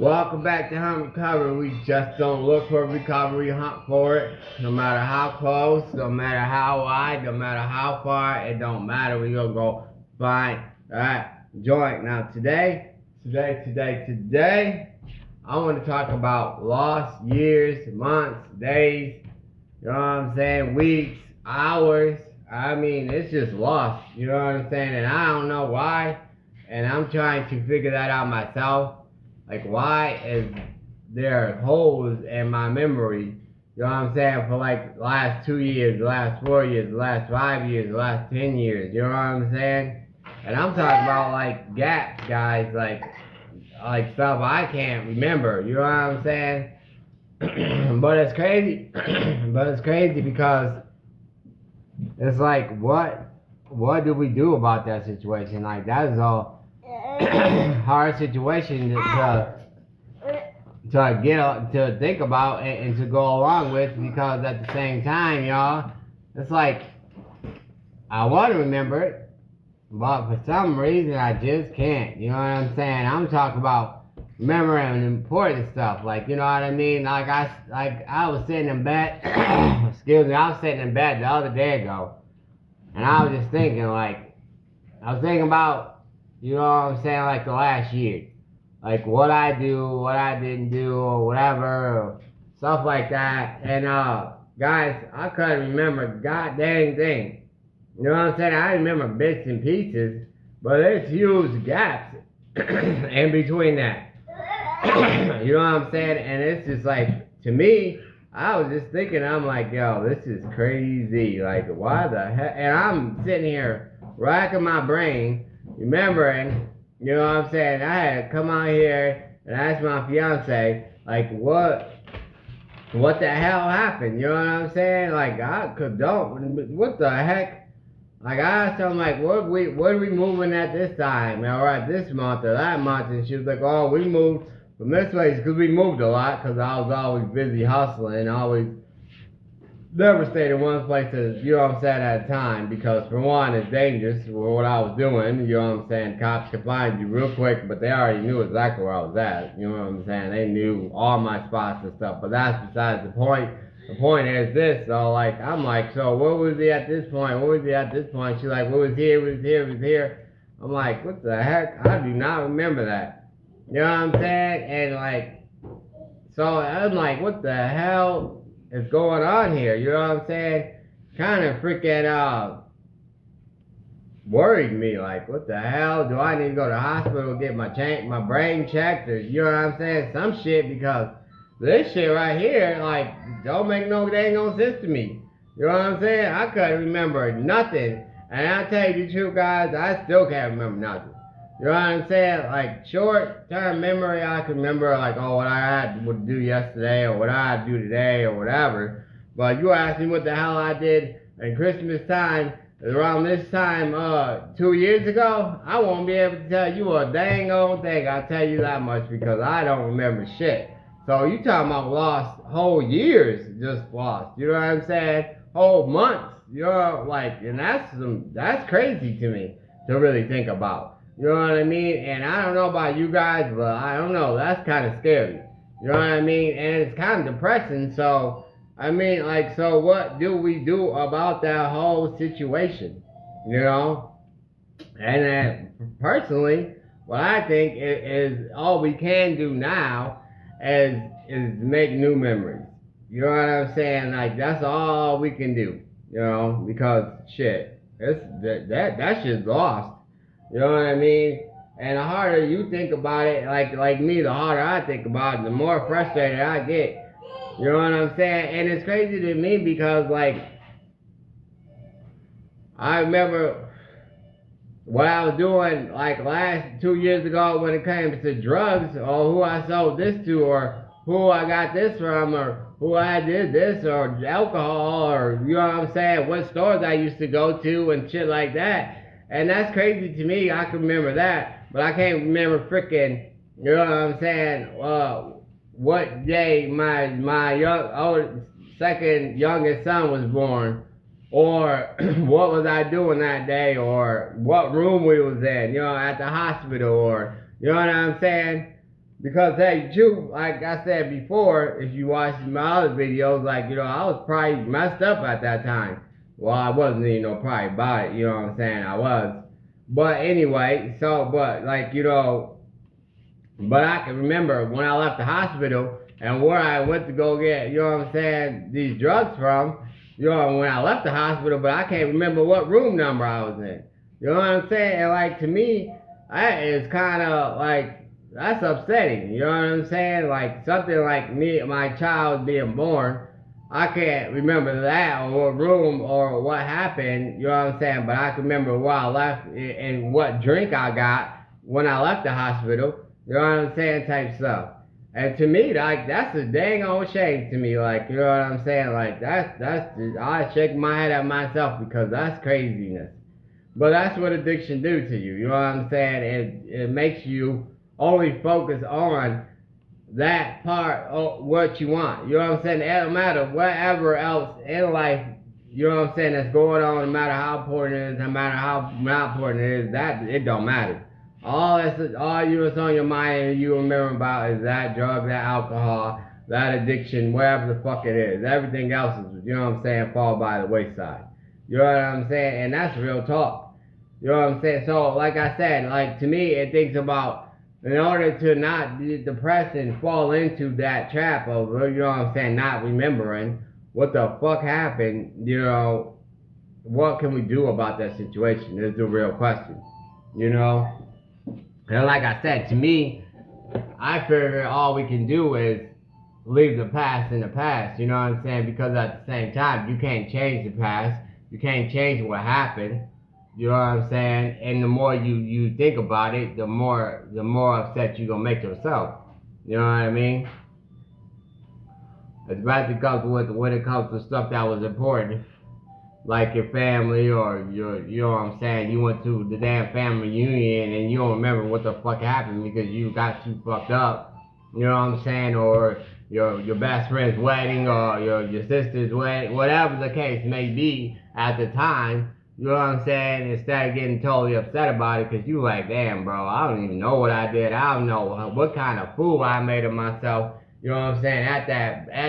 Welcome back to Hunt Recovery. We just don't look for recovery, hunt for it. No matter how close, no matter how wide, no matter how far, it don't matter. We gonna go find that joint. Now today, I want to talk about lost years, months, days. You know what I'm saying? Weeks, hours. I mean, it's just lost. You know what I'm saying? And I don't know why. And I'm trying to figure that out myself. Like, why is there holes in my memory? You know what I'm saying? For like the last 2 years, the last 4 years, the last 5 years, the last 10 years. You know what I'm saying? And I'm talking about like gaps, guys. Like stuff I can't remember. You know what I'm saying? But it's crazy. But it's crazy because it's like, what do we do about that situation? Like, that is a hard situation to think about and to go along with, because at the same time, y'all, it's like I want to remember it, but for some reason I just can't. You know what I'm saying? I'm talking about remembering important stuff. Like, you know what I mean? Like I was sitting in bed. Excuse me. I was sitting in bed the other day ago, and I was just thinking, like, I was thinking about, you know what I'm saying, like the last year. Like what I do, what I didn't do, or whatever, or stuff like that. And guys, I couldn't remember god dang thing. You know what I'm saying? I remember bits and pieces, but there's huge gaps in between that. You know what I'm saying? And it's just like, to me, I was just thinking, I'm like, yo, this is crazy. Like, why the heck? And I'm sitting here racking my brain, remembering, you know what I'm saying? I had to come out here and ask my fiance, like, what the hell happened? You know what I'm saying? Like, I don't, what the heck? Like, I asked her, I'm like, what are we moving at this time? Or at this month or that month? And she was like, oh, we moved from this place, because we moved a lot, because I was always busy hustling, always never stayed in one place, you know what I'm saying, at a time, because for one, it's dangerous for what I was doing. You know what I'm saying? Cops could find you real quick, but they already knew exactly where I was at. You know what I'm saying? They knew all my spots and stuff, but that's besides the point. The point is this, so like, I'm like, so what was he at this point? What was he at this point? She's like, what was here, what was here, what was here? I'm like, what the heck? I do not remember that. You know what I'm saying? And like, so I'm like, what the hell is going on here? You know what I'm saying? Kind of freaking worried me. Like, what the hell? Do I need to go to the hospital, get my brain checked, or you know what I'm saying? Some shit, because this shit right here, like, don't make no dang on sense to me. You know what I'm saying? I couldn't remember nothing. And I'll tell you the truth, guys, I still can't remember nothing. You know what I'm saying? Like, short-term memory, I can remember, like, oh, what I had to do yesterday, or what I had to do today, or whatever. But you ask me what the hell I did at Christmas time, around this time 2 years ago, I won't be able to tell you a dang old thing. I'll tell you that much, because I don't remember shit. So you talking about lost whole years, just lost. You know what I'm saying? Whole months. You know, like, and that's crazy to me to really think about. You know what I mean? And I don't know about you guys, but I don't know. That's kind of scary. You know what I mean? And it's kind of depressing. So, I mean, like, so what do we do about that whole situation? You know? And personally, what I think is all we can do now is make new memories. You know what I'm saying? Like, that's all we can do. You know, because shit, it's that shit's lost. You know what I mean? And the harder you think about it, like me, the harder I think about it, the more frustrated I get. You know what I'm saying? And it's crazy to me because, like, I remember what I was doing like last 2 years ago when it came to drugs, or who I sold this to, or who I got this from, or who I did this, or alcohol, or you know what I'm saying, what stores I used to go to and shit like that. And that's crazy to me. I can remember that, but I can't remember freaking, you know what I'm saying, what day my second youngest son was born, or what was I doing that day, or what room we was in, you know, at the hospital, or, you know what I'm saying? Because hey, you, like I said before, if you watch my other videos, like, I was probably messed up at that time. Well, I wasn't, probably about it, you know what I'm saying? I was. But anyway, but like, but I can remember when I left the hospital and where I went to go get, these drugs from, when I left the hospital, but I can't remember what room number I was in. You know what I'm saying? And like to me, it's kind of like, that's upsetting. You know what I'm saying? Like something like me, my child being born, I can't remember that or what room or what happened, you know what I'm saying? But I can remember where I left and what drink I got when I left the hospital. You know what I'm saying? Type stuff. And to me, like, that's a dang old shame to me. Like, you know what I'm saying? Like, I shake my head at myself because that's craziness. But that's what addiction do to you. You know what I'm saying? It makes you only focus on that part of what you want. You know what I'm saying? It don't matter whatever else in life, you know what I'm saying, that's going on, no matter how important it is, no matter how not important it is, that it don't matter. All you that's on your mind and you remember about is that drug, that alcohol, that addiction, whatever the fuck it is. Everything else is, you know what I'm saying, fall by the wayside. You know what I'm saying? And that's real talk. You know what I'm saying? So, like I said, like to me, it thinks about in order to not be depressed and fall into that trap of, you know what I'm saying, not remembering what the fuck happened, what can we do about that situation? Is the real question, you know? And like I said, to me, I figure all we can do is leave the past in the past, you know what I'm saying? Because at the same time, you can't change the past. You can't change what happened. You know what I'm saying? And the more you think about it, the more upset you're gonna make yourself. You know what I mean? Especially when it comes to stuff that was important, like your family or you know what I'm saying? You went to the damn family reunion and you don't remember what the fuck happened because you got too fucked up. You know what I'm saying? Or your best friend's wedding or your sister's wedding, whatever the case may be at the time. You know what I'm saying? Instead of getting totally upset about it because you like, damn, bro, I don't even know what I did. I don't know what kind of fool I made of myself. You know what I'm saying? At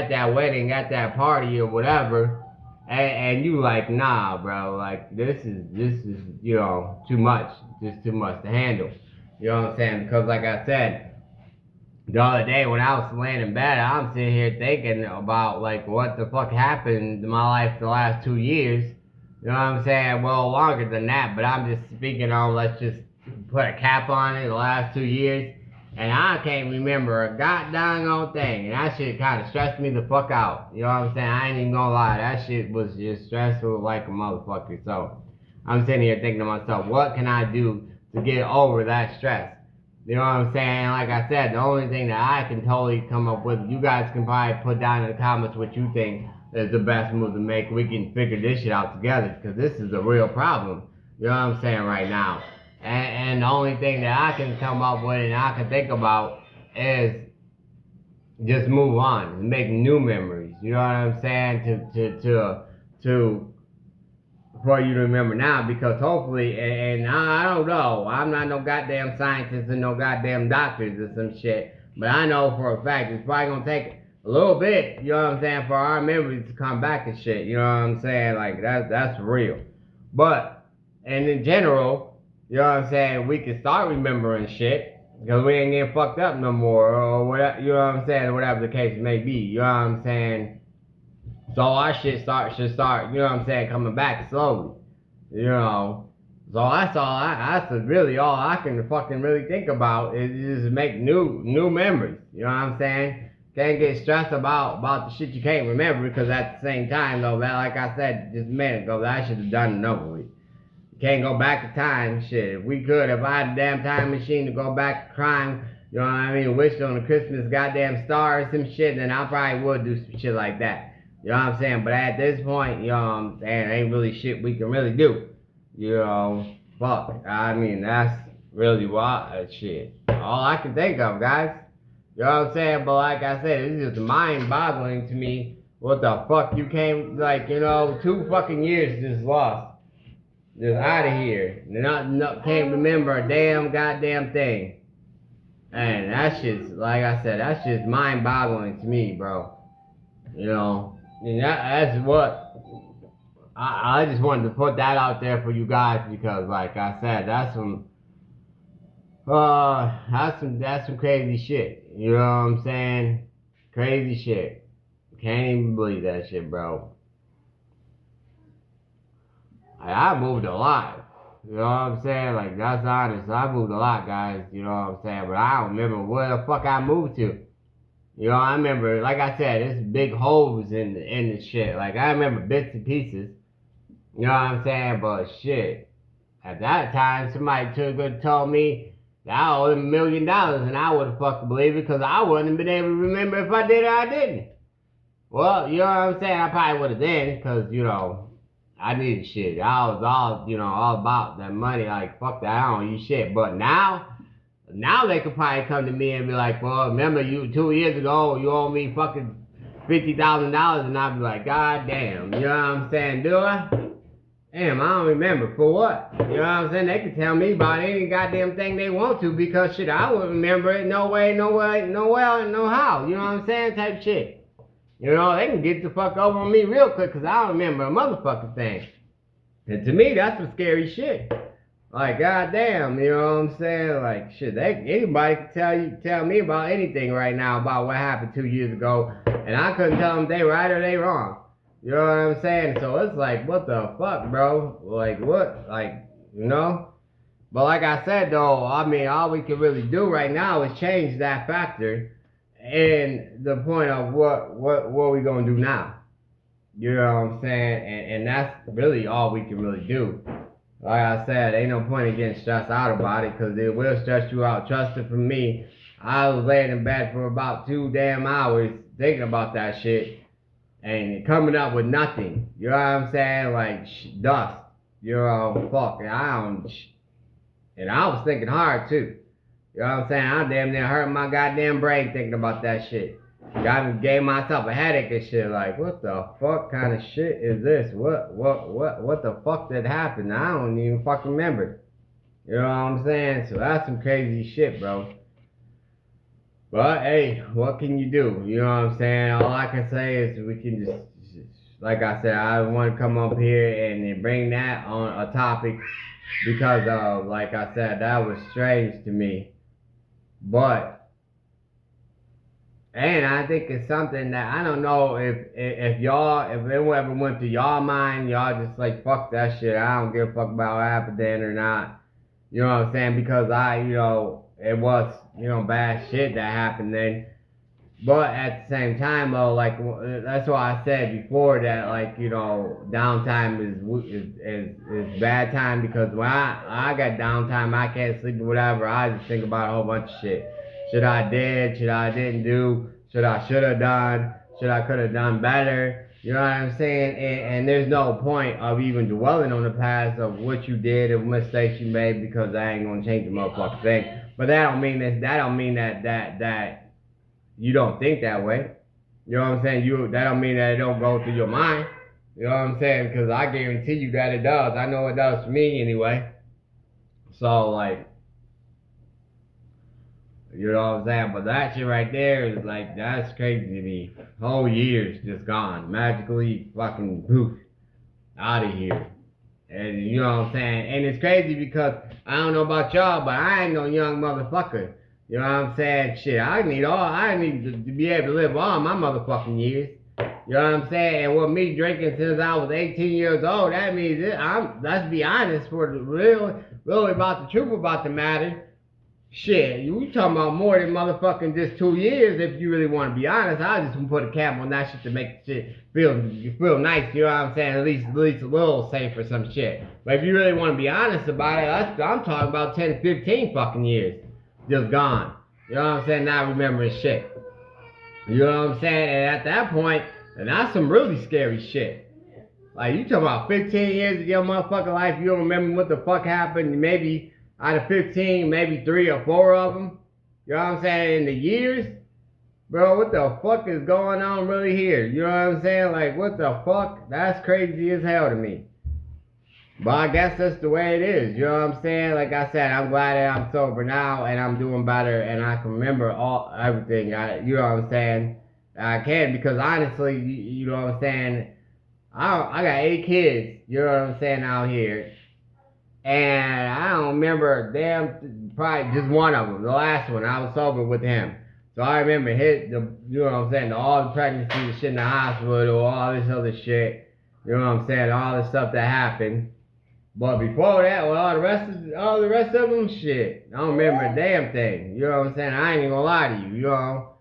that wedding, at that party or whatever. And you like, nah, bro, like this is too much, just too much to handle. You know what I'm saying? Because like I said, the other day when I was laying in bed, I'm sitting here thinking about like what the fuck happened in my life the last 2 years. You know what I'm saying? Well, longer than that, but I'm just speaking on, let's just put a cap on it, the last 2 years. And I can't remember a goddamn old thing. And that shit kind of stressed me the fuck out. You know what I'm saying? I ain't even gonna lie. That shit was just stressful like a motherfucker. So I'm sitting here thinking to myself, what can I do to get over that stress? You know what I'm saying? Like I said, the only thing that I can totally come up with, you guys can probably put down in the comments what you think is the best move to make. We can figure this shit out together because this is a real problem. You know what I'm saying right now? And the only thing that I can come up with and I can think about is just move on and make new memories. You know what I'm saying? To for you to remember now, because hopefully, and I don't know, I'm not no goddamn scientist and no goddamn doctors or some shit, but I know for a fact it's probably gonna take a little bit, you know what I'm saying, for our memories to come back and shit, you know what I'm saying, like that's real. But, and in general, you know what I'm saying, we can start remembering shit, because we ain't getting fucked up no more, or whatever, you know what I'm saying, whatever the case may be, you know what I'm saying. So our shit should start, you know what I'm saying, coming back slowly. You know. So that's really all I can fucking really think about is just make new memories. You know what I'm saying? Can't get stressed about the shit you can't remember because at the same time though, that like I said just a minute ago, that I should have done it over with. You can't go back to time, shit. If we could, if I had a damn time machine to go back to crime, you know what I mean, wish on a Christmas goddamn star or some shit, then I probably would do some shit like that. You know what I'm saying? But at this point, you know what I'm saying, ain't really shit we can really do. You know, fuck. I mean, that's really wild shit. All I can think of, guys. You know what I'm saying? But like I said, it's just mind-boggling to me what the fuck you came, like, 2 fucking years just lost. Just out of here. Can't remember a damn goddamn thing. And that shit's, like I said, that's just mind boggling to me, bro. You know, and that's what I just wanted to put that out there for you guys because, like I said, that's some crazy shit. You know what I'm saying? Crazy shit. Can't even believe that shit, bro. I moved a lot. You know what I'm saying? Like, that's honest. I moved a lot, guys. You know what I'm saying? But I don't remember where the fuck I moved to. You know, I remember, like I said, there's big holes in the shit. Like, I remember bits and pieces. You know what I'm saying? But shit, at that time, somebody could told me that I owed them $1 million, and I would have fucking believed it because I wouldn't have been able to remember if I did or I didn't. Well, you know what I'm saying? I probably would have then because, you know, I needed shit. I was all, you know, all about that money. Like, fuck that, I don't use shit. But now they could probably come to me and be like, well, remember you 2 years ago, you owe me fucking $50,000, and I'd be like, God damn, you know what I'm saying? Do I? Damn, I don't remember. For what? You know what I'm saying? They can tell me about any goddamn thing they want to because shit, I wouldn't remember it no way, no way, no well, no how. You know what I'm saying? Type shit. You know, they can get the fuck over on me real quick because I don't remember a motherfucking thing. And to me, that's some scary shit. Like, goddamn, you know what I'm saying? Like, shit, anybody can tell me about anything right now about what happened 2 years ago, and I couldn't tell them they right or they wrong. You know what I'm saying? So it's like, what the fuck, bro? Like, what? Like, you know? But like I said, though, I mean, all we can really do right now is change that factor and the point of what we gonna do now. You know what I'm saying? And that's really all we can really do. Like I said, ain't no point in getting stressed out about it because it will stress you out. Trust it from me. I was laying in bed for about 2 damn hours thinking about that shit and coming up with nothing. You know what I'm saying? Like dust. You know, fuck. And I was thinking hard too. You know what I'm saying? I damn near hurt my goddamn brain thinking about that shit. Gave myself a headache and shit. Like, what the fuck kind of shit is this? What the fuck did happen? I don't even fucking remember. You know what I'm saying? So that's some crazy shit, bro. But hey, what can you do? You know what I'm saying? All I can say is we can just like I said, I want to come up here and bring that on a topic because, like I said, that was strange to me. But and I think it's something that I don't know if it ever went through y'all mind, y'all just like fuck that shit. I don't give a fuck about what happened then or not. You know what I'm saying? Because it was bad shit that happened then. But at the same time though, like that's why I said before that like downtime is bad time because when I got downtime I can't sleep or whatever. I just think about a whole bunch of shit. Shit I did, shit I didn't do, shit I should have done, shit I could have done better. You know what I'm saying? And there's no point of even dwelling on the past of what you did and mistakes you made because I ain't gonna change the motherfucking thing. But that don't mean that you don't think that way. You know what I'm saying? That don't mean that it don't go through your mind. You know what I'm saying? Because I guarantee you that it does. I know it does for me anyway. So like, you know what I'm saying? But that shit right there is like, that's crazy to me. Whole year's just gone. Magically fucking poof. Out of here. And you know what I'm saying? And it's crazy because I don't know about y'all, but I ain't no young motherfucker. You know what I'm saying? Shit, I need to be able to live all my motherfucking years. You know what I'm saying? And with me drinking since I was 18 years old, that means let's be honest, for the really about the truth about the matter. Shit, you talking about more than motherfucking just 2 years if you really want to be honest. I just want to put a cap on that shit to make the shit feel nice, you know what I'm saying? At least a little safe or some shit. But if you really want to be honest about it, I'm talking about 10 to 15 fucking years. Just gone. You know what I'm saying? Not remembering shit. You know what I'm saying? And at that point, and that's some really scary shit. Like you talking about 15 years of your motherfucking life, you don't remember what the fuck happened, maybe out of 15, maybe 3 or 4 of them. You know what I'm saying? In the years, bro, what the fuck is going on really here? You know what I'm saying? Like, what the fuck? That's crazy as hell to me. But I guess that's the way it is. You know what I'm saying? Like I said, I'm glad that I'm sober now and I'm doing better and I can remember everything. You know what I'm saying? I can because honestly, you know what I'm saying. I got 8 kids. You know what I'm saying out here, and I don't remember probably just one of them. The last one, I was sober with him. So I remember you know what I'm saying, all the pregnancy, the shit in the hospital, all this other shit. You know what I'm saying, all the stuff that happened. But before that, well, all the rest of them, shit, I don't remember a damn thing. You know what I'm saying? I ain't even gonna lie to you, you know.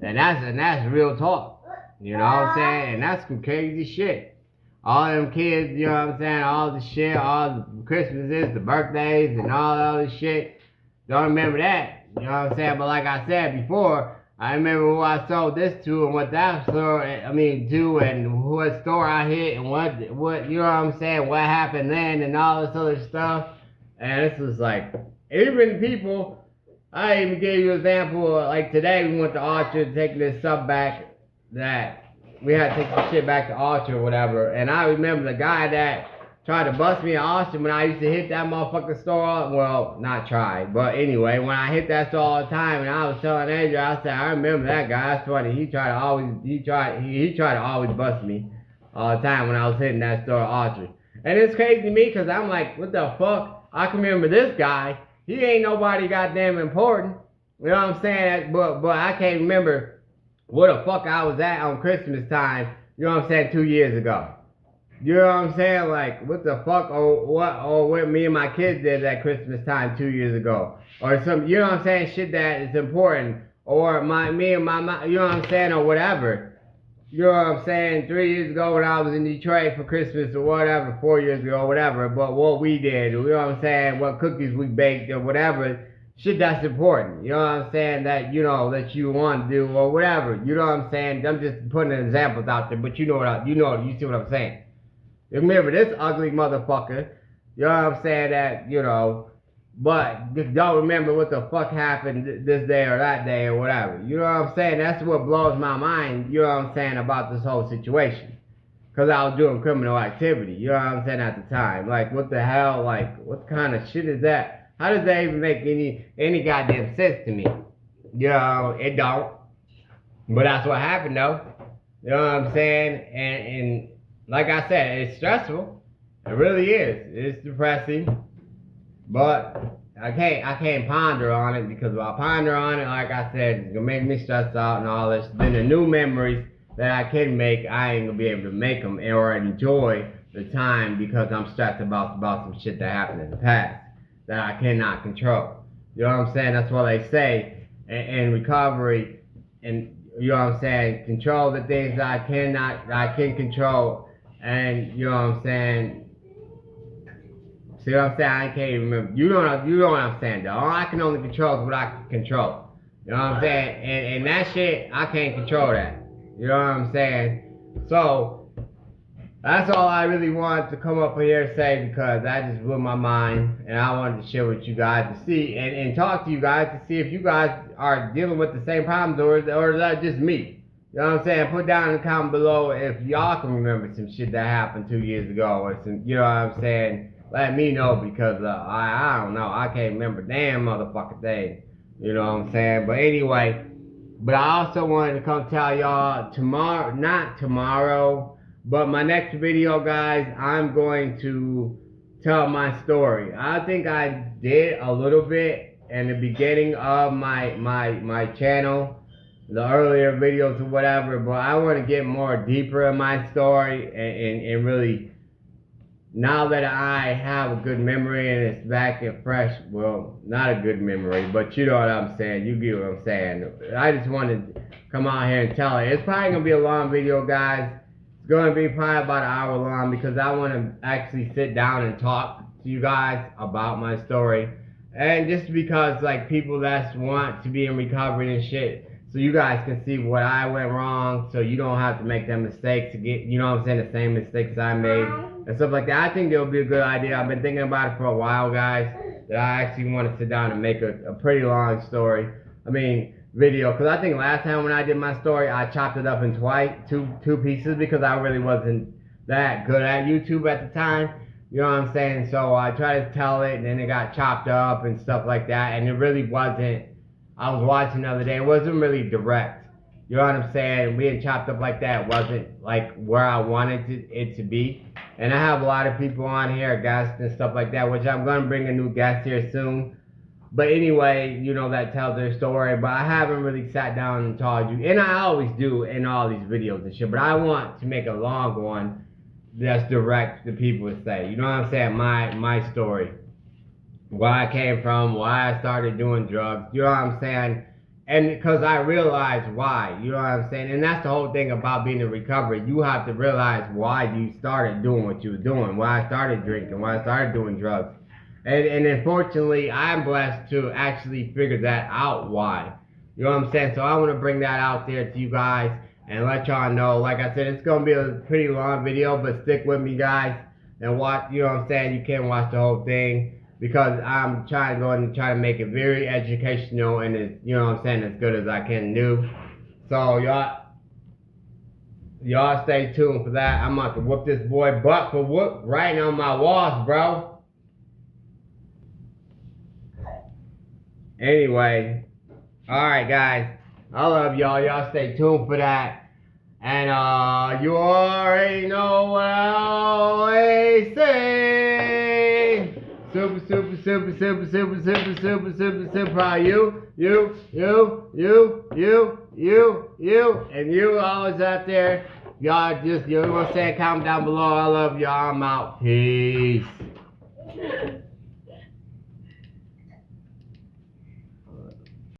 And that's real talk. You know what I'm saying? And that's some crazy shit. All them kids, you know what I'm saying? All the shit, all the Christmases, the birthdays, and all the other shit. Don't remember that. You know what I'm saying? But like I said before, I remember who I sold this to and what that store, to, and what store I hit and what, you know what I'm saying, what happened then and all this other stuff. And this was like, even people, I even gave you an example, like today we went to Orchard taking this stuff back that we had to take the shit back to Orchard or whatever. And I remember the guy that tried to bust me in Austin when I used to hit that motherfucking store. Well, not try, but anyway, when I hit that store all the time, and I was telling Andrew, I said, I remember that guy. That's funny. He tried to always bust me all the time when I was hitting that store at Orchard. And it's crazy to me because I'm like, what the fuck? I can remember this guy. He ain't nobody goddamn important. You know what I'm saying? But I can't remember where the fuck I was at on Christmas time. You know what I'm saying? 2 years ago. You know what I'm saying? Like, what the fuck, or what me and my kids did at Christmas time 2 years ago. Or some, you know what I'm saying, shit that is important. Or me and my mom, you know what I'm saying, or whatever. You know what I'm saying, 3 years ago when I was in Detroit for Christmas or whatever, 4 years ago, whatever. But what we did, you know what I'm saying, what cookies we baked or whatever. Shit that's important. You know what I'm saying, that, you know, that you want to do or whatever. You know what I'm saying? I'm just putting examples out there, but you see what I'm saying. Remember this ugly motherfucker, you know what I'm saying, that, you know, but don't remember what the fuck happened this day or that day or whatever. You know what I'm saying? That's what blows my mind, you know what I'm saying, about this whole situation. Because I was doing criminal activity, you know what I'm saying, at the time. Like, what the hell, like, what kind of shit is that? How does that even make any goddamn sense to me? You know, it don't. But that's what happened, though. You know what I'm saying? And like I said, it's stressful. It really is. It's depressing. But I can't ponder on it because if I ponder on it, like I said, it's gonna make me stressed out and all this. Then the new memories that I can make, I ain't gonna be able to make them or enjoy the time because I'm stressed about some shit that happened in the past that I cannot control. You know what I'm saying? That's what they say in recovery, and you know what I'm saying, control the things that I can control. And you know what I'm saying? See what I'm saying? I can't even remember. You know what I'm saying, though. All I can only control is what I can control. You know what I'm saying? And that shit, I can't control that. You know what I'm saying? So that's all I really wanted to come up here and say because that just blew my mind, and I wanted to share with you guys to see and talk to you guys to see if you guys are dealing with the same problems or is that just me? You know what I'm saying? Put down in the comment below if y'all can remember some shit that happened 2 years ago or some, you know what I'm saying? Let me know because I don't know. I can't remember damn motherfucking thing. You know what I'm saying? But anyway, but I also wanted to come tell y'all not tomorrow, but my next video, guys, I'm going to tell my story. I think I did a little bit in the beginning of my channel, the earlier videos or whatever, but I want to get more deeper in my story and really, now that I have a good memory and it's back and fresh, well, not a good memory, but you know what I'm saying, you get what I'm saying. I just wanted to come out here and tell it. It's probably going to be a long video, guys. It's going to be probably about an hour long because I want to actually sit down and talk to you guys about my story. And just because, like, people that want to be in recovery and shit, so you guys can see what I went wrong, so you don't have to make them mistakes to get, you know what I'm saying, the same mistakes I made and stuff like that. I think it'll be a good idea. I've been thinking about it for a while, guys, that I actually want to sit down and make a pretty long story. Video, because I think last time when I did my story, I chopped it up in two pieces because I really wasn't that good at YouTube at the time. You know what I'm saying? So I tried to tell it, and then it got chopped up and stuff like that. And it really wasn't. I was watching the other day. It wasn't really direct. You know what I'm saying? Being chopped up like that wasn't like where I wanted it to be. And I have a lot of people on here, guests and stuff like that, which I'm gonna bring a new guest here soon. But anyway, you know, that tells their story. But I haven't really sat down and told you, and I always do in all these videos and shit. But I want to make a long one that's direct to people to say. You know what I'm saying? My story, where I came from, why I started doing drugs. You know what I'm saying? And because I realized why. You know what I'm saying? And that's the whole thing about being in recovery. You have to realize why you started doing what you were doing. Why I started drinking. Why I started doing drugs. And unfortunately, I'm blessed to actually figure that out why. You know what I'm saying? So I want to bring that out there to you guys and let y'all know. Like I said, it's going to be a pretty long video, but stick with me, guys, and watch. You know what I'm saying? You can watch the whole thing because I'm trying to go and try to make it very educational and, you know what I'm saying, as good as I can do. So y'all stay tuned for that. I'm about to whoop this boy butt for writing on my walls, bro. Anyway, alright guys, I love y'all. Y'all stay tuned for that. And you already know what I always say. Super, super, super, super, super, super, super, super, super proud of you, and you always out there. Y'all just, you know what I'm saying? Comment down below. I love y'all. I'm out. Peace.